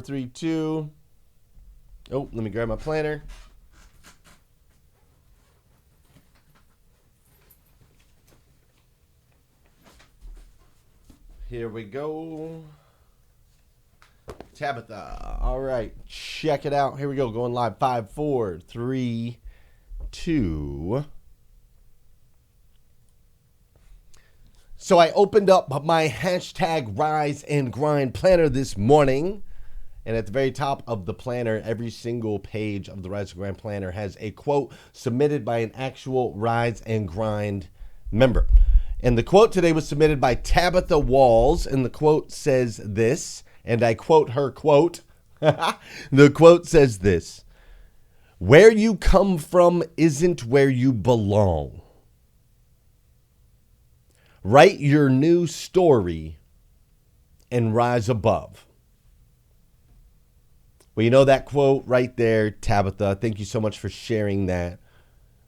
3, 2. Oh, let me grab my planner. Here we go. Tabitha. All right, check it out. Here we go. Going live. 5, 4, 3, 2. So I opened up my hashtag Rise and Grind planner this morning. And at the very top of the planner, every single page of the Rise and Grind planner has a quote submitted by an actual Rise and Grind member. And the quote today was submitted by Tabitha Walls. And the quote says this, and I quote her quote. The quote says this: "Where you come from isn't where you belong. Write your new story and rise above." Well, you know that quote right there, Tabitha. Thank you so much for sharing that.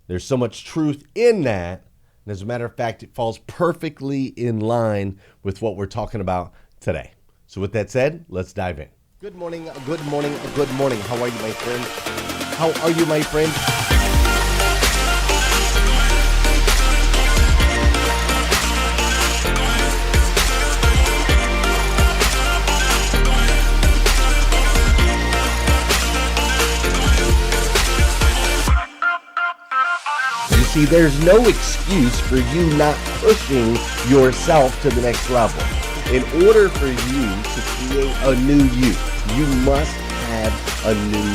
There's so much truth in that. And as a matter of fact, it falls perfectly in line with what we're talking about today. So with that said, let's dive in. Good morning, good morning, good morning. How are you, my friend? How are you, my friend? See, there's no excuse for you not pushing yourself to the next level. In order for you to create a new you must have a new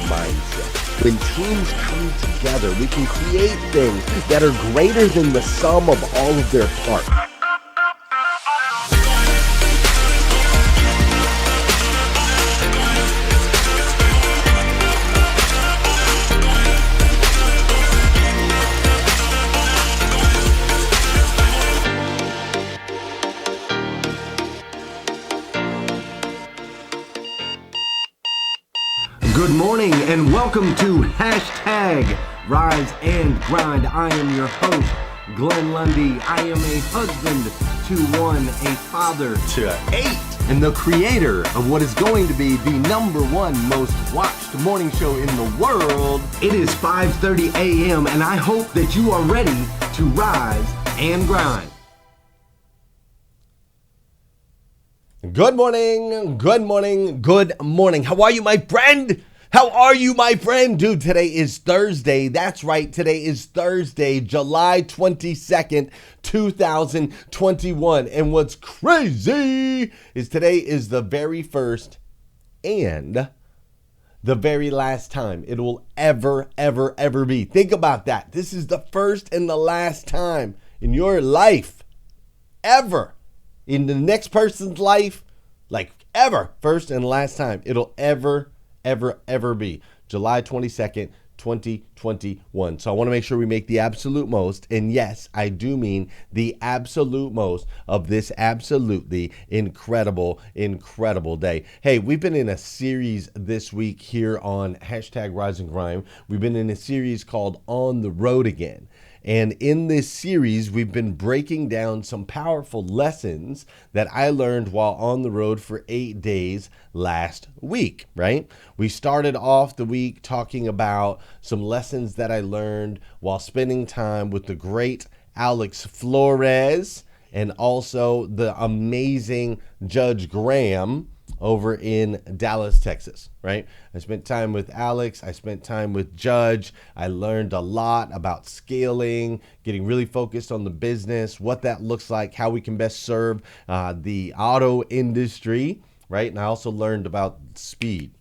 mindset. When teams come together, we can create things that are greater than the sum of all of their parts. Good morning and welcome to hashtag Rise and Grind. I am your host, Glenn Lundy. I am a husband to 1, a father to 8, and the creator of what is going to be the #1 most watched morning show in the world. It is 5:30 a.m. and I hope that you are ready to rise and grind. Good morning, good morning, good morning. How are you, my friend? How are you, my friend? Dude, today is Thursday. That's right. Today is Thursday, July 22nd, 2021. And what's crazy is today is the very first and the very last time it will ever be. Think about that. This is the first and the last time in your life ever. In the next person's life, like ever, first and last time it'll ever be. July 22nd, 2021. So I want to make sure we make the absolute most, and yes, I do mean the absolute most of this absolutely incredible day. Hey, we've been in a series this week here on hashtag Rise and Grind. We've been in a series called On the Road Again. And in this series, we've been breaking down some powerful lessons that I learned while on the road for 8 days last week, right? We started off the week talking about some lessons that I learned while spending time with the great Alex Flores and also the amazing Judge Graham over in Dallas, Texas, right? I spent time with Alex. I spent time with Judge. I learned a lot about scaling, getting really focused on the business, what that looks like, how we can best serve the auto industry, right? And I also learned about speed.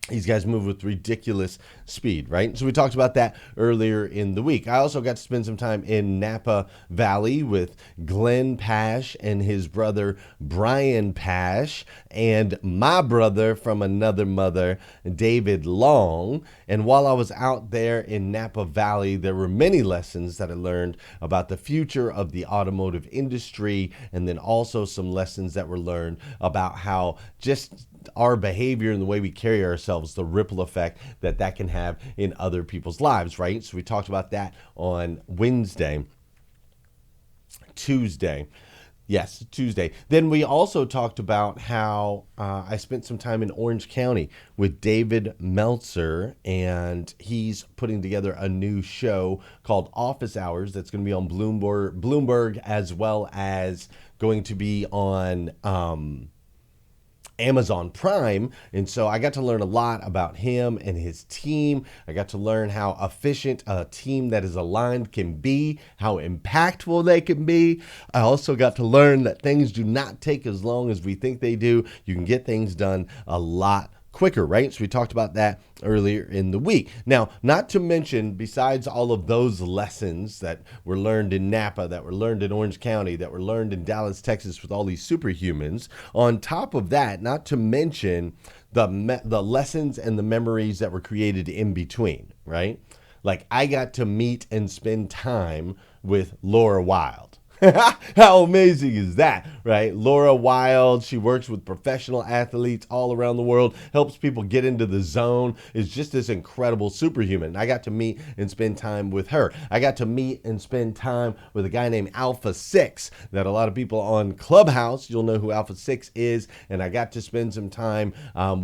These guys move with ridiculous speed, right? So we talked about that earlier in the week. I also got to spend some time in Napa Valley with Glenn Pash and his brother Brian Pash and my brother from another mother, David Long. And while I was out there in Napa Valley, there were many lessons that I learned about the future of the automotive industry, and then also some lessons that were learned about how just our behavior and the way we carry ourselves, the ripple effect that can have in other people's lives, right? So we talked about that on Wednesday. Tuesday. Yes, Tuesday. Then we also talked about how I spent some time in Orange County with David Meltzer, and he's putting together a new show called Office Hours that's going to be on Bloomberg, as well as going to be on Amazon Prime. And so I got to learn a lot about him and his team. I got to learn how efficient a team that is aligned can be, how impactful they can be. I also got to learn that things do not take as long as we think they do. You can get things done a lot quicker, right? So we talked about that earlier in the week. Now, not to mention, besides all of those lessons that were learned in Napa, that were learned in Orange County, that were learned in Dallas, Texas with all these superhumans, on top of that, not to mention the lessons and the memories that were created in between, right? Like I got to meet and spend time with Laura Wild. How amazing is that, right? Laura Wild, she works with professional athletes all around the world, helps people get into the zone, is just this incredible superhuman. I got to meet and spend time with her. I got to meet and spend time with a guy named Alpha 6 that a lot of people on Clubhouse, you'll know who Alpha 6 is, and I got to spend some time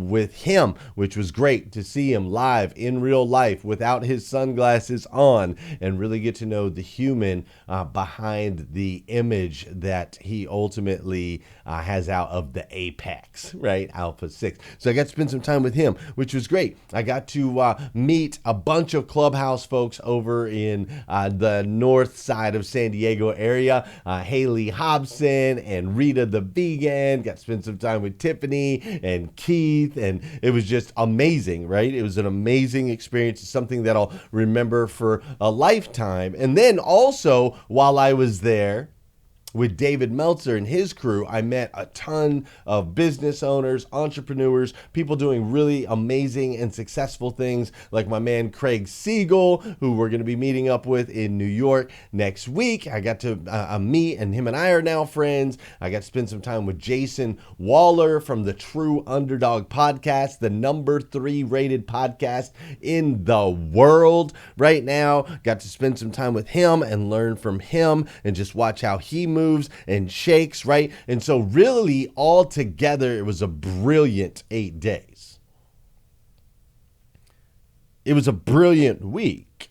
with him, which was great to see him live in real life without his sunglasses on and really get to know the human behind the image that he ultimately has out of the apex, right? Alpha 6. So I got to spend some time with him, which was great. I got to meet a bunch of Clubhouse folks over in the north side of San Diego area. Haley Hobson and Rita the vegan. Got to spend some time with Tiffany and Keith, and it was just amazing, right? It was an amazing experience. It's something that I'll remember for a lifetime. And then also, while I was there, with David Meltzer and his crew, I met a ton of business owners, entrepreneurs, people doing really amazing and successful things, like my man Craig Siegel, who we're going to be meeting up with in New York next week. I got to meet, and him and I are now friends. I got to spend some time with Jason Waller from the True Underdog podcast, the #3 rated podcast in the world right now. Got to spend some time with him and learn from him and just watch how he moves and shakes, right? And so really all together, it was a brilliant 8 days. It was a brilliant week,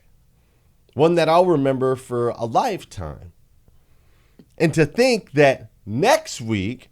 one that I'll remember for a lifetime. And to think that next week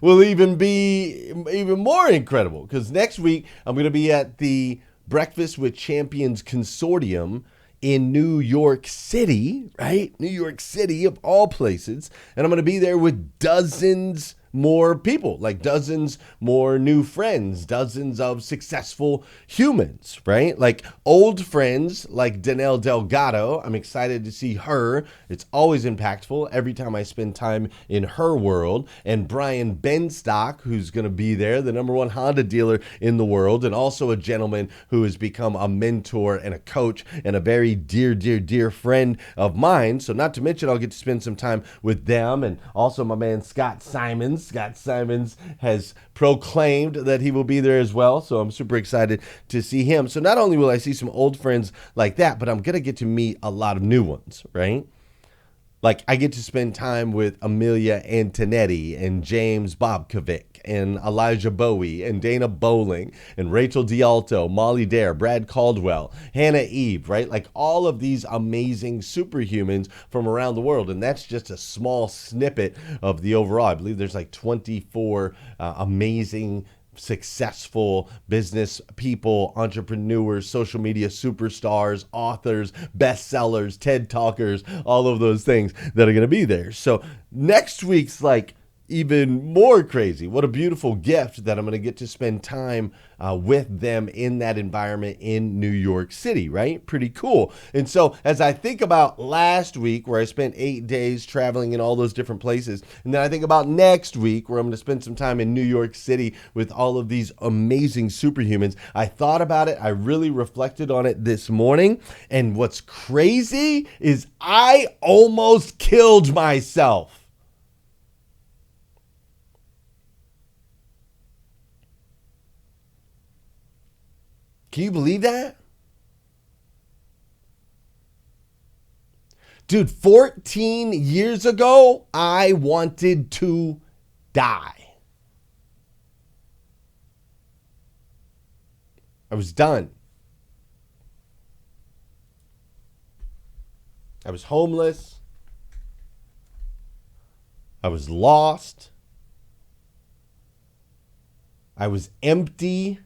will even be even more incredible, because next week I'm going to be at the Breakfast with Champions Consortium in New York City, right? New York City of all places. And I'm going to be there with dozens more people, like dozens more new friends, dozens of successful humans, right? Like old friends like Danelle Delgado. I'm excited to see her. It's always impactful every time I spend time in her world. And Brian Benstock, who's going to be there, the #1 Honda dealer in the world, and also a gentleman who has become a mentor and a coach and a very dear, dear, dear friend of mine. So not to mention, I'll get to spend some time with them, and also my man Scott Simons. Scott Simons has proclaimed that he will be there as well, so I'm super excited to see him. So not only will I see some old friends like that, but I'm going to get to meet a lot of new ones, right? Like I get to spend time with Amelia Antonetti and James Bobkovic and Elijah Bowie and Dana Bowling and Rachel D'Alto, Molly Dare, Brad Caldwell, Hannah Eve, right? Like all of these amazing superhumans from around the world. And that's just a small snippet of the overall. I believe there's like 24 amazing successful business people, entrepreneurs, social media superstars, authors, bestsellers, TED talkers, all of those things that are going to be there. So next week's like even more crazy. What a beautiful gift that I'm going to get to spend time with them in that environment in New York City, right? Pretty cool. And so as I think about last week where I spent 8 days traveling in all those different places, and then I think about next week where I'm going to spend some time in New York City with all of these amazing superhumans, I thought about it. I really reflected on it this morning. And what's crazy is I almost killed myself. Can you believe that? Dude, 14 years ago, I wanted to die. I was done. I was homeless. I was lost. I was empty.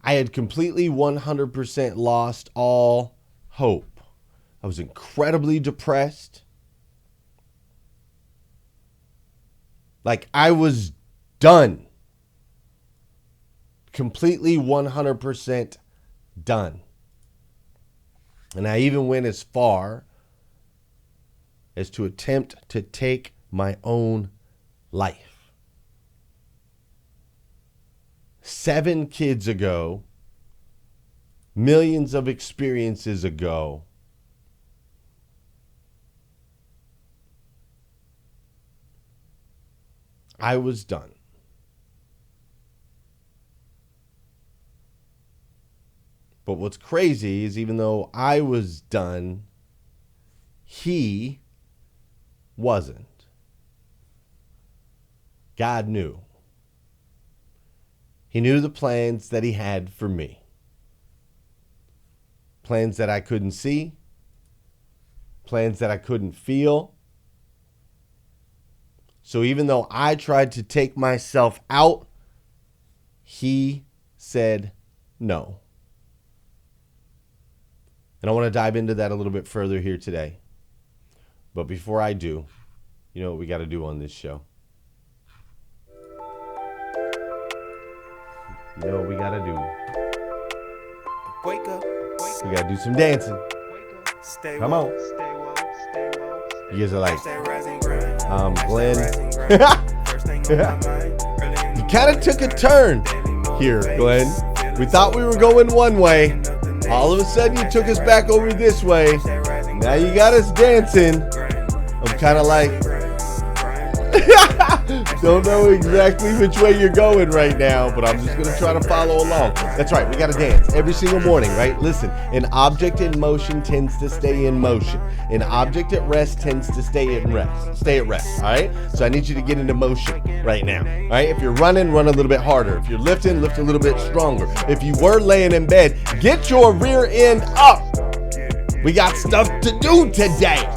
I had completely 100% lost all hope. I was incredibly depressed. Like, I was done. Completely 100% done. And I even went as far as to attempt to take my own life. 7 kids ago, millions of experiences ago, I was done. But what's crazy is even though I was done, he wasn't. God knew. He knew the plans that he had for me. Plans that I couldn't see. Plans that I couldn't feel. So even though I tried to take myself out, he said no. And I want to dive into that a little bit further here today. But before I do, you know what we got to do on this show? You know what we got to do? Wake up. We got to do some dancing. Come on. You guys are like, Glenn. You kind of took a turn here, Glenn. We thought we were going one way. All of a sudden, you took us back over this way. Now you got us dancing. I'm kind of like, don't know exactly which way you're going right now, but I'm just going to try to follow along. That's right. We got to dance every single morning, right? Listen, an object in motion tends to stay in motion. An object at rest tends to stay at rest. All right. So I need you to get into motion right now. All right. If you're running, run a little bit harder. If you're lifting, lift a little bit stronger. If you were laying in bed, get your rear end up. We got stuff to do today.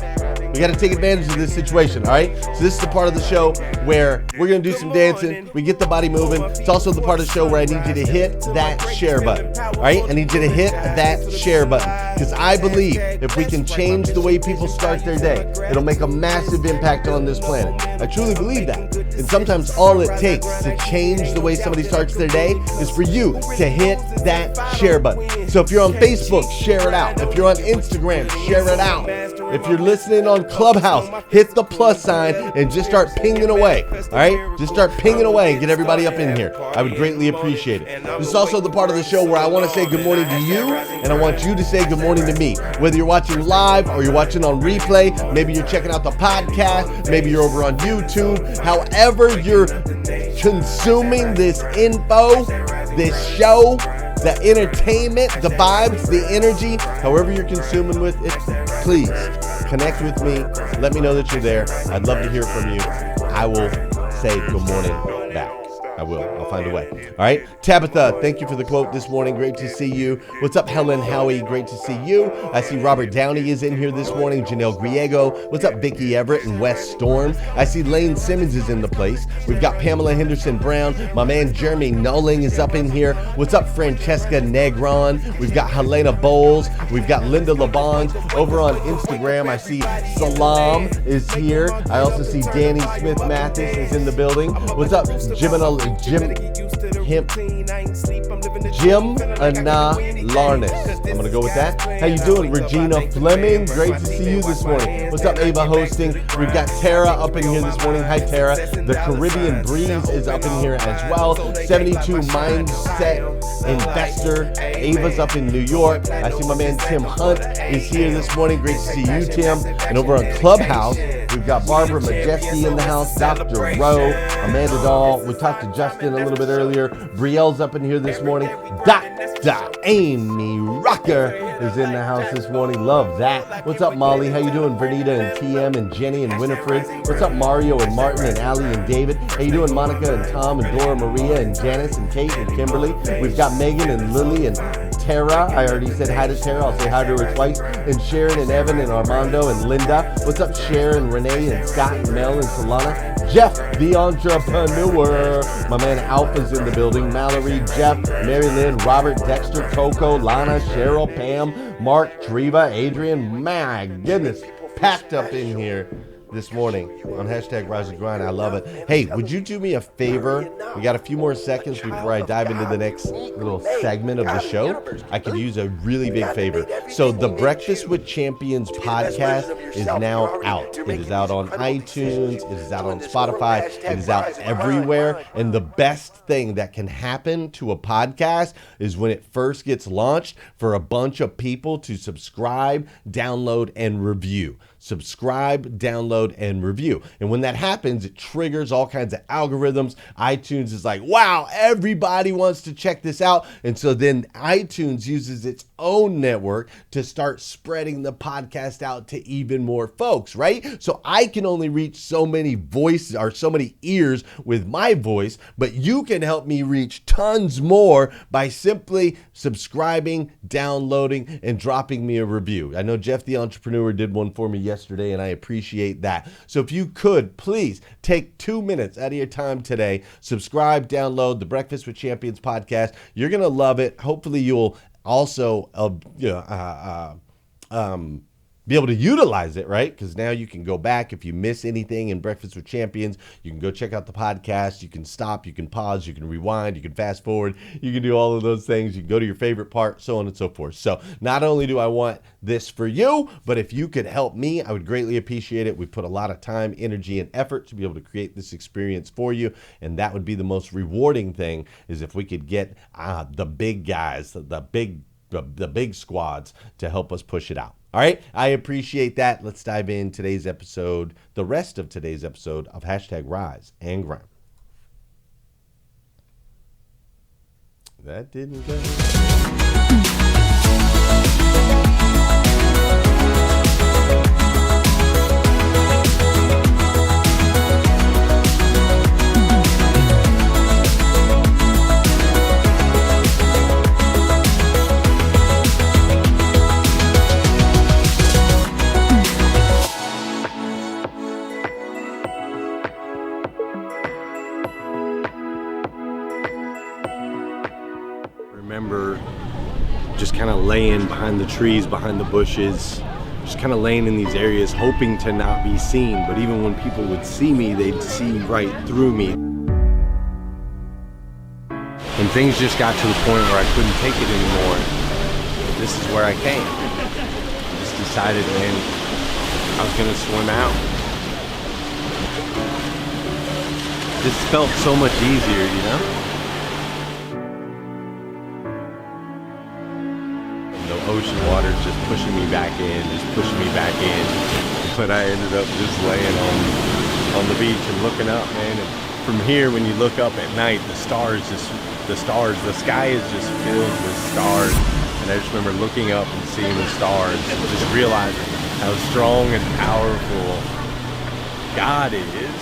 We got to take advantage of this situation, all right? So this is the part of the show where we're going to do some dancing. We get the body moving. It's also the part of the show where I need you to hit that share button, all right? I need you to hit that share button because I believe if we can change the way people start their day, it'll make a massive impact on this planet. I truly believe that. And sometimes all it takes to change the way somebody starts their day is for you to hit that share button. So if you're on Facebook, share it out. If you're on Instagram, share it out. If you're listening on Clubhouse, hit the plus sign and just start pinging away. All right? Just start pinging away and get everybody up in here. I would greatly appreciate it. This is also the part of the show where I want to say good morning to you, and I want you to say good morning to me. Whether you're watching live or you're watching on replay, maybe you're checking out the podcast, maybe you're over on YouTube. However you're consuming this info, this show, the entertainment, the vibes, the energy, however you're consuming with it, please connect with me. Let me know that you're there. I'd love to hear from you. I will say good morning back. I will. I'll find a way. All right. Tabitha, thank you for the quote this morning. Great to see you. What's up, Helen Howie? Great to see you. I see Robert Downey is in here this morning. Janelle Griego. What's up, Vicky Everett and West Storm? I see Lane Simmons is in the place. We've got Pamela Henderson Brown. My man Jeremy Knowling is up in here. What's up, Francesca Negron? We've got Helena Bowles. We've got Linda LeBons. Over on Instagram, I see Salam is here. I also see Danny Smith Mathis is in the building. What's up, Jim Anna Larness. I'm gonna go with that. How you doing, Regina Fleming? Great to see you this morning. What's up, Ava hosting? We've got Tara up in here this morning. Hi, Tara. The Caribbean Breeze is up in here as well. 72 Mindset Investor. Ava's up in New York. I see my man Tim Hunt is here this morning. Great to see you, Tim. And over on Clubhouse, we've got Barbara Majeski in the house, Dr. Rowe, Amanda Dahl. We talked to Justin a little bit earlier. Brielle's up in here this morning. Dr. Amy Rucker is in the house this morning. Love that. What's up, Molly? How you doing? Vernita and TM and Jenny and Winifred. What's up, Mario and Martin and Allie and David? How you doing, Monica and Tom and Dora Maria and Janice and Kate and Kimberly? We've got Megan and Lily and Tara. I already said hi to Tara. I'll say hi to her twice. And Sharon and Evan and Armando and Linda. What's up, Sharon, Renee and Scott and Mel and Solana? Jeff, the entrepreneur. My man Alpha's in the building. Mallory, Jeff, Mary Lynn, Robert, Dexter, Coco, Lana, Cheryl, Pam, Mark, Treva, Adrian. My goodness, packed up in here this morning on hashtag Rise and Grind. I love it. Hey, would you do me a favor? We got a few more seconds before I dive into the next little segment of the show. I could use a really big favor. So the Breakfast with Champions podcast is now out. It is out on iTunes. It is out on Spotify. It is out everywhere. And the best thing that can happen to a podcast is when it first gets launched for a bunch of people to subscribe, download, and review. Subscribe, download, and review. And when that happens, it triggers all kinds of algorithms. iTunes is like, wow, everybody wants to check this out. And so then iTunes uses its own network to start spreading the podcast out to even more folks, right? So I can only reach so many voices or so many ears with my voice, but you can help me reach tons more by simply subscribing, downloading, and dropping me a review. I know Jeff the Entrepreneur did one for me yesterday, and I appreciate that. So if you could, please take 2 minutes out of your time today, subscribe, download the Breakfast with Champions podcast. You're going to love it. Hopefully you'll also be able to utilize it, right? Because now you can go back. If you miss anything in Breakfast with Champions, you can go check out the podcast. You can stop, you can pause, you can rewind, you can fast forward. You can do all of those things. You can go to your favorite part, so on and so forth. So not only do I want this for you, but if you could help me, I would greatly appreciate it. We put a lot of time, energy, and effort to be able to create this experience for you. And that would be the most rewarding thing, is if we could get the big guys, the big squads to help us push it out. All right, I appreciate that. Let's dive in today's episode, the rest of today's episode of hashtag Rise and Grind. That didn't go. Remember just kind of laying behind the trees, behind the bushes, just kind of laying in these areas, hoping to not be seen. But even when people would see me, they'd see right through me. And things just got to the point where I couldn't take it anymore. This is where I came. I just decided, man, I was gonna swim out. This felt so much easier, you know? Ocean water just pushing me back in. But I ended up just laying on the beach and looking up, man. And from here, when you look up at night, the sky is just filled with stars. And I just remember looking up and seeing the stars and just realizing how strong and powerful God is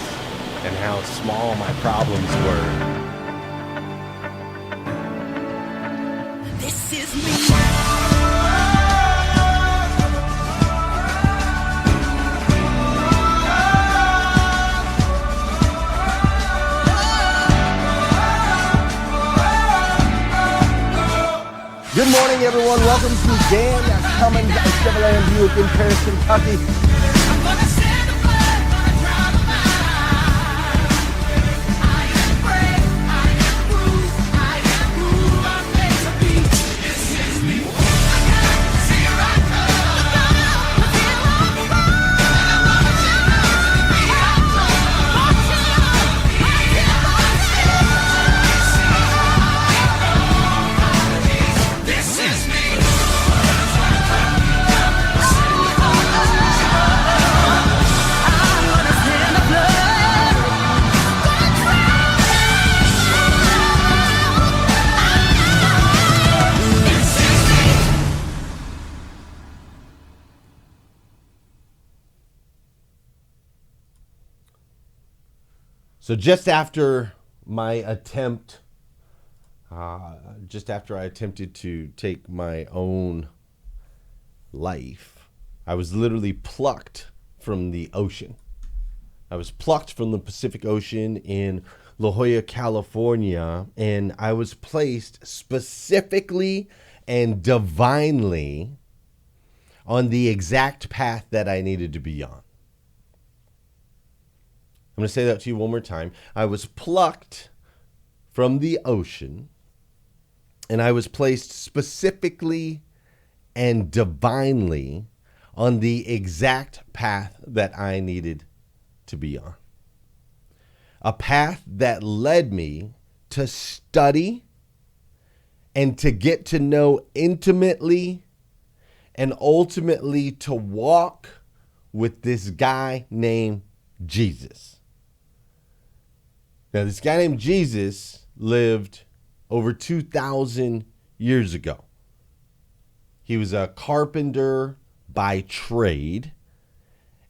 and how small my problems were. This is me. Good morning, everyone. Welcome to Dan Cummins Chevrolet and Buick in Paris, Kentucky. So just after my attempt, just after I attempted to take my own life, I was literally plucked from the ocean. I was plucked from the Pacific Ocean in La Jolla, California, and I was placed specifically and divinely on the exact path that I needed to be on. I'm going to say that to you one more time. I was plucked from the ocean, and I was placed specifically and divinely on the exact path that I needed to be on. A path that led me to study and to get to know intimately and ultimately to walk with this guy named Jesus. Now, this guy named Jesus lived over 2,000 years ago. He was a carpenter by trade,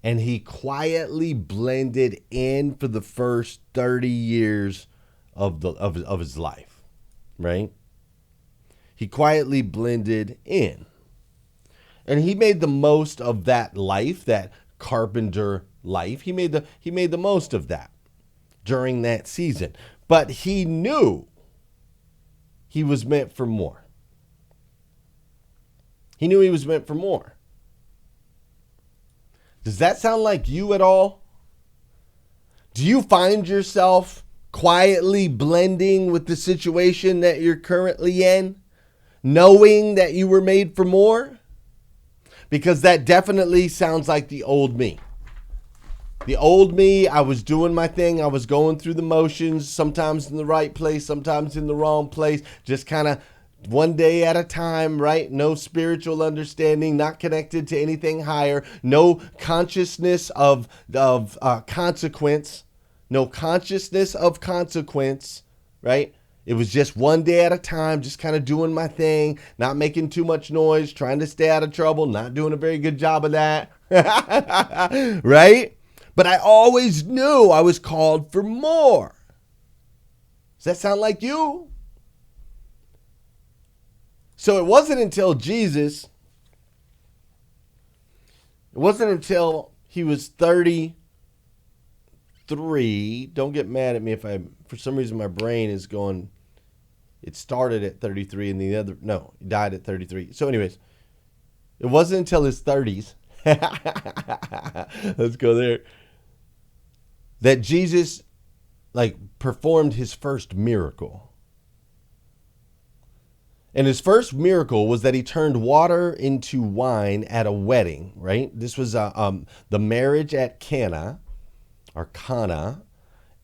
and he quietly blended in for the first 30 years of his life, right? He quietly blended in. And he made the most of that life, that carpenter life. He made the most of that during that season. But he knew he was meant for more. He knew he was meant for more. Does that sound like you at all? Do you find yourself quietly blending with the situation that you're currently in, knowing that you were made for more? Because that definitely sounds like the old me. The old me, I was doing my thing. I was going through the motions, sometimes in the right place, sometimes in the wrong place, just kind of one day at a time, right? No spiritual understanding, not connected to anything higher, no consciousness of consequence, no consciousness of consequence, right? It was just one day at a time, just kind of doing my thing, not making too much noise, trying to stay out of trouble, not doing a very good job of that, right? But I always knew I was called for more. Does that sound like you? So it wasn't until Jesus, it wasn't until he was 33. Don't get mad at me if for some reason my brain is going, it started at 33 and he died at 33. So anyways, it wasn't until his 30s, let's go there, that Jesus performed his first miracle. And his first miracle was that he turned water into wine at a wedding, right? This was the marriage at Cana,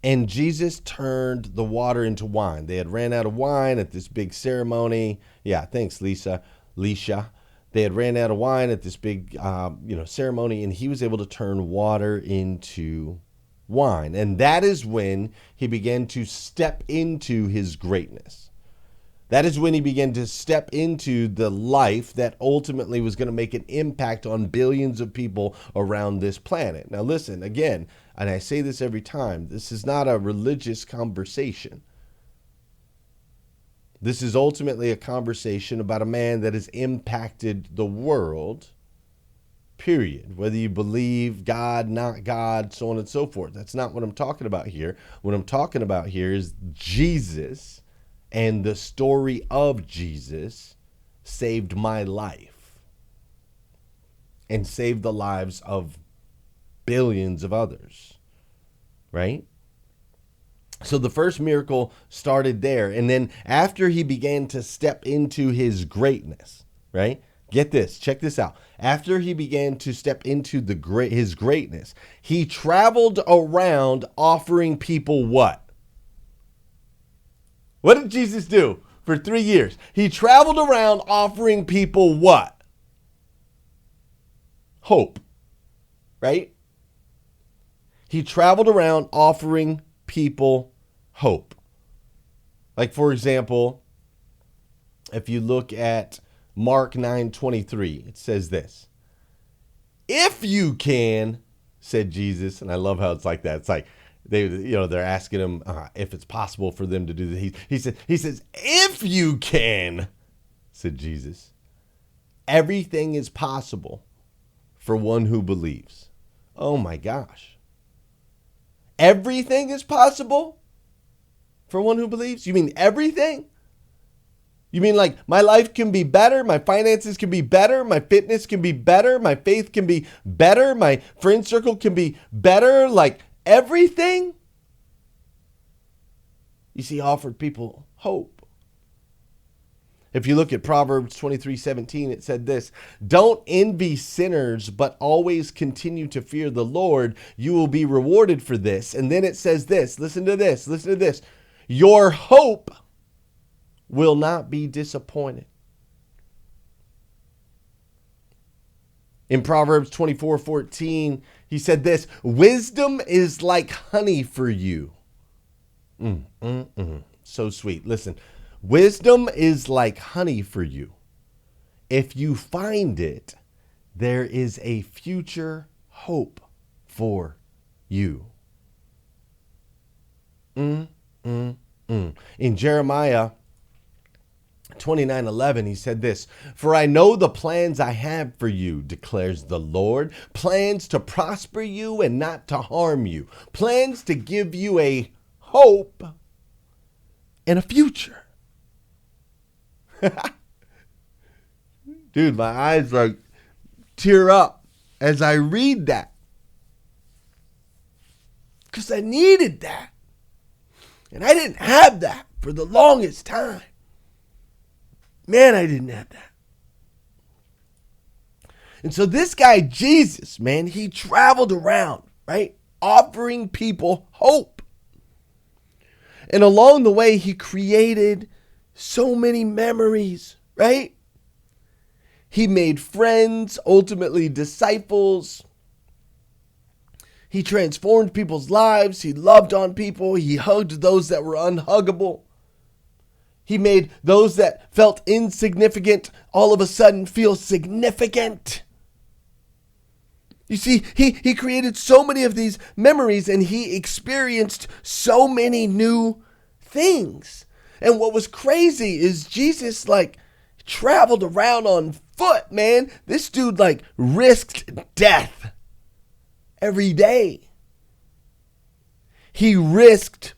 and Jesus turned the water into wine. They had ran out of wine at this big ceremony. Yeah, thanks, Leisha. They had ran out of wine at this big ceremony, and he was able to turn water into wine. And that is when he began to step into his greatness. That is when he began to step into the life that ultimately was going to make an impact on billions of people around this planet. Now listen, again, and I say this every time, this is not a religious conversation. This is ultimately a conversation about a man that has impacted the world, period. Whether you believe God, not God, so on and so forth. That's not what I'm talking about here. What I'm talking about here is Jesus. And the story of Jesus saved my life and saved the lives of billions of others, right? So the first miracle started there. And then after he began to step into his greatness, right? Get this, check this out. After he began to step into his greatness, he traveled around offering people what? What did Jesus do for 3 years? He traveled around offering people what? Hope, right? He traveled around offering people hope. Like, for example, if you look at Mark 9:23, it says this. If you can, said Jesus, and I love how it's like that. It's like, they're asking him if it's possible for them to do this. He says, if you can, said Jesus, everything is possible for one who believes. Oh my gosh. Everything is possible for one who believes? You mean everything? You mean like my life can be better, my finances can be better, my fitness can be better, my faith can be better, my friend circle can be better, like everything? You see, he offered people hope. If you look at Proverbs 23:17, it said this, don't envy sinners, but always continue to fear the Lord. You will be rewarded for this. And then it says this, listen to this. Your hope will not be disappointed. In Proverbs 24:14, he said this, wisdom is like honey for you. So sweet. Listen, wisdom is like honey for you. If you find it, there is a future hope for you. In Jeremiah 29:11, he said this, for I know the plans I have for you, declares the Lord, plans to prosper you and not to harm you, plans to give you a hope and a future. Dude, my eyes like tear up as I read that, because I needed that. And I didn't have that for the longest time. Man, I didn't have that. And so this guy, Jesus, man, he traveled around, right? Offering people hope. And along the way, he created so many memories, right? He made friends, ultimately disciples. He transformed people's lives. He loved on people. He hugged those that were unhuggable. He made those that felt insignificant all of a sudden feel significant. You see, he created so many of these memories, and he experienced so many new things. And what was crazy is Jesus traveled around on foot, man. This dude risked death every day. He risked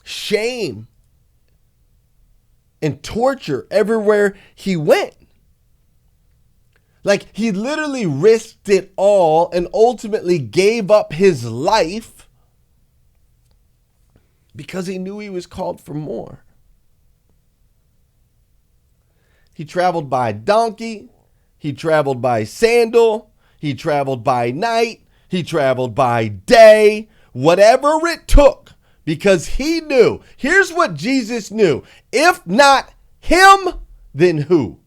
shame and torture everywhere he went. He literally risked it all and ultimately gave up his life because he knew he was called for more. He traveled by donkey. He traveled by sandal. He traveled by night. He traveled by day. Whatever it took, because he knew. Here's what Jesus knew. If not him, then who?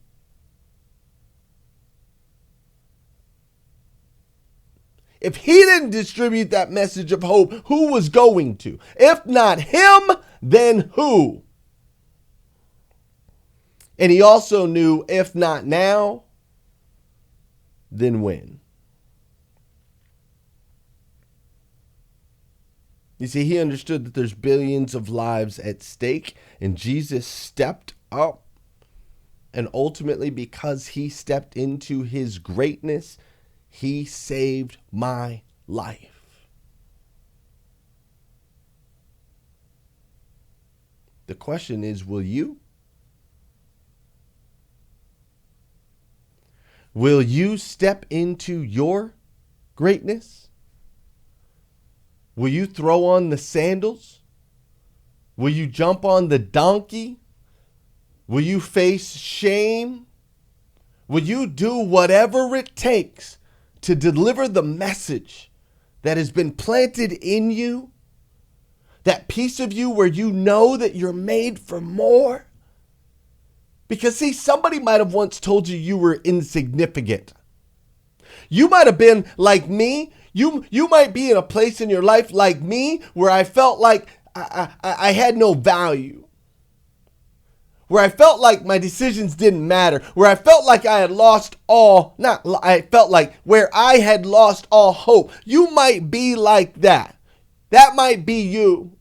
If he didn't distribute that message of hope, who was going to? If not him, then who? And he also knew, if not now, then when? You see, he understood that there's billions of lives at stake, and Jesus stepped up. And ultimately, because he stepped into his greatness, he saved my life. The question is, will you? Will you step into your greatness? Will you throw on the sandals? Will you jump on the donkey? Will you face shame? Will you do whatever it takes to deliver the message that has been planted in you? That piece of you where you know that you're made for more? Because see, somebody might have once told you you were insignificant. You might have been like me. You might be in a place in your life like me where I felt like I had no value. Where I felt like my decisions didn't matter. Where I felt like I had lost all, where I had lost all hope. You might be like that. That might be you.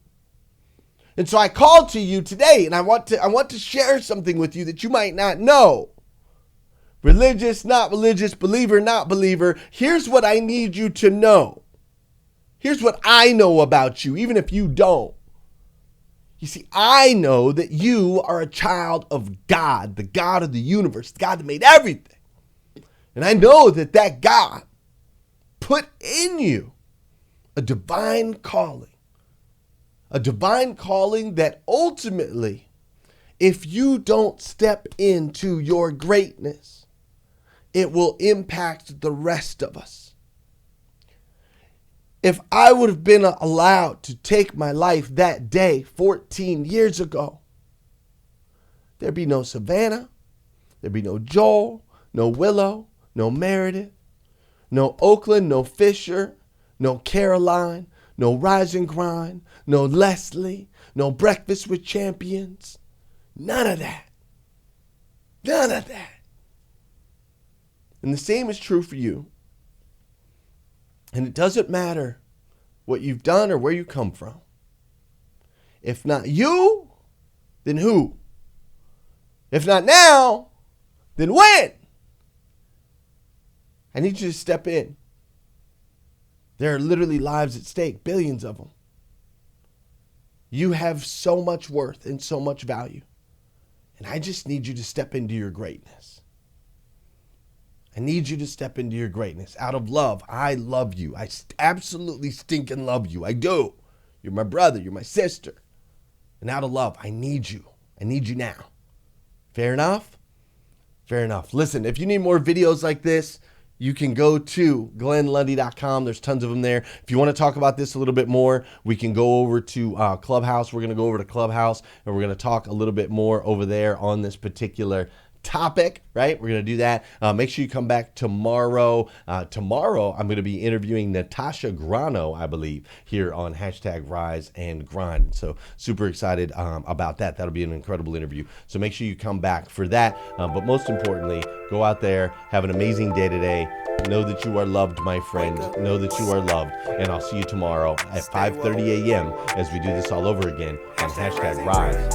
And so I called to you today, and I want to share something with you that you might not know. Religious, not religious, believer, not believer. Here's what I need you to know. Here's what I know about you, even if you don't. You see, I know that you are a child of God, the God of the universe, the God that made everything. And I know that that God put in you a divine calling that ultimately, if you don't step into your greatness, it will impact the rest of us. If I would have been allowed to take my life that day, 14 years ago, there'd be no Savannah, there'd be no Joel, no Willow, no Meredith, no Oakland, no Fisher, no Caroline, no Rise and Grind, no Leslie, no Breakfast with Champions. None of that. None of that. And the same is true for you. And it doesn't matter what you've done or where you come from. If not you, then who? If not now, then when? I need you to step in. There are literally lives at stake, billions of them. You have so much worth and so much value. And I just need you to step into your greatness. I need you to step into your greatness. Out of love, I love you. I absolutely stinking love you. I do. You're my brother. You're my sister. And out of love, I need you. I need you now. Fair enough? Fair enough. Listen, if you need more videos like this, you can go to glennlundy.com. There's tons of them there. If you want to talk about this a little bit more, we can go over to Clubhouse. We're going to go over to Clubhouse, and we're going to talk a little bit more over there on this particular topic, right? We're going to do that. Make sure you come back tomorrow. Tomorrow, I'm going to be interviewing Natasha Grano, I believe, here on #RiseAndGrind. So super excited about that. That'll be an incredible interview. So make sure you come back for that. But most importantly, go out there, have an amazing day today. Know that you are loved, my friend. Know that you are loved. And I'll see you tomorrow at 5:30 a.m. as we do this all over again on #Rise.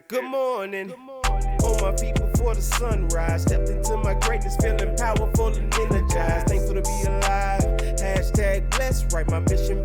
Good morning. On my feet before the sunrise. Stepped into my greatness, feeling powerful and energized. Thankful to be alive. #blessed. Write my mission